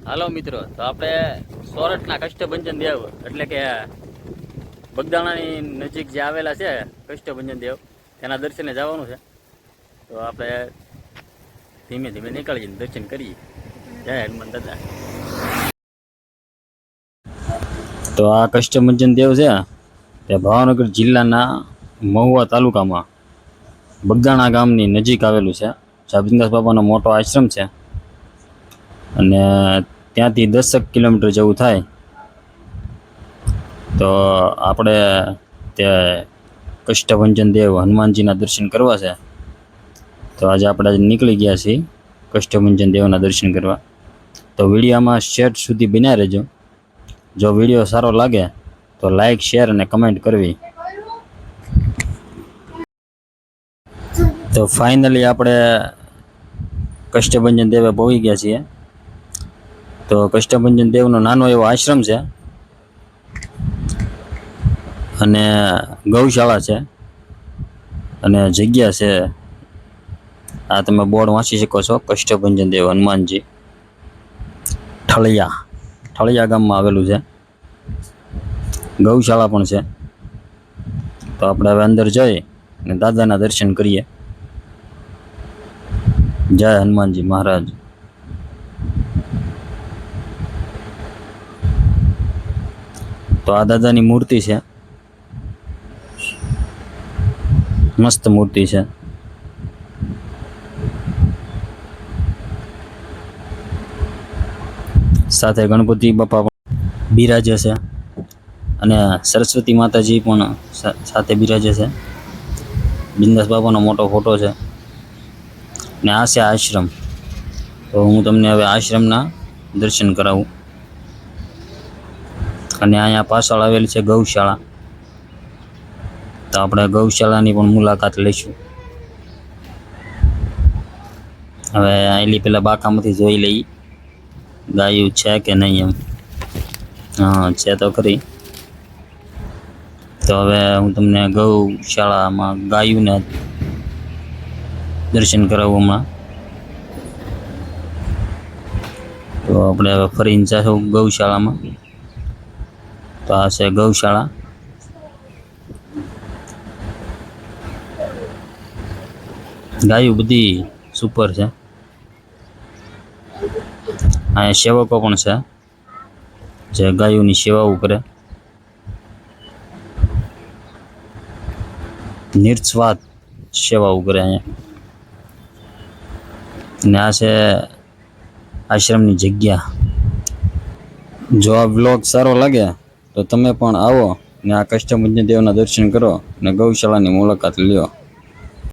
હાલો મિત્રો, તો આપણે સોરઠના કષ્ટભંજન દેવ એટલે કે બગદાણાની નજીક જે આવેલા છે કષ્ટભંજન દેવ, એના દર્શને જવાનું છે. તો આપણે ધીમે ધીમે નીકળીએ, દર્શન કરીએ. જય હનુમાન દાદા. તો આ કષ્ટભંજન દેવ છે તે ભાવનગર જિલ્લાના મહુવા તાલુકામાં બગદાણા ગામની નજીક આવેલું છે. જાબિંદાસ બાબાનો મોટો આશ્રમ છે અને ત્યાંથી 10 કિલોમીટર જેવું થાય. તો આપણે તે કષ્ટભંજન દેવ હનુમાનજીના દર્શન કરવા છે. તો આજે આપણે નીકળી ગયા છીએ કષ્ટભંજન દેવના દર્શન કરવા. તો વિડીયોમાં શેર સુધી બન્યા રહેજો. જો વિડીયો સારો લાગે તો લાઈક, શેર અને કમેન્ટ કરવી. તો ફાઇનલી આપણે કષ્ટભંજન દેવે પહોંચી ગયા છીએ. તો કષ્ટભંજન દેવનો નાનો એવો આશ્રમ છે અને ગૌશાળા છે અને જગ્યા છે. આ તમે બોર્ડ વાંચી શકો છો, કષ્ટભંજન દેવ હનુમાનજી, ઠળિયા ગામમાં આવેલું છે. ગૌશાળા પણ છે. તો આપણે હવે અંદર જઈ અને દાદાના દર્શન કરીએ. જય હનુમાનજી મહારાજ. તો આ દાદાની મૂર્તિ છે, મસ્ત મૂર્તિ છે. સાથે ગણપતિ બાપા પણ બિરાજે છે અને સરસ્વતી માતાજી પણ સાથે બિરાજે છે. બિંદાસ બાબાનો મોટો ફોટો છે ને આ છે આશ્રમ. તો હું તમને હવે આશ્રમના દર્શન કરાવું. અને અહીંયા પાછળ આવેલી છે ગૌશાળા. તો આપણે ગૌશાળાની પણ મુલાકાત લઈશું. હવે આટલી પેલા બાકામાંથી જોઈ લઈ ગાયું છે કે નહીં એમ. હા, છે તો ખરી. તો હવે હું તમને ગૌશાળામાં ગાયુંને દર્શન કરાવું હમણાં. તો આપણે હવે ફરીને જાશું ગૌશાળામાં. તો આ છે ગૌશાળા. ગાયું બધી સુપર છે. અહીંયા સેવકો પણ છે જે ગાયોની સેવાઓ કરે. નિસ્વાર્થ સેવાઓ કરે અહીંયા. ને આ છે આશ્રમની જગ્યા. જો આ વ્લોગ સારો લાગે તો તમે પણ આવો ને આ કષ્ટભંજન દેવના દર્શન કરો ને ગૌશાળાની મુલાકાત લ્યો.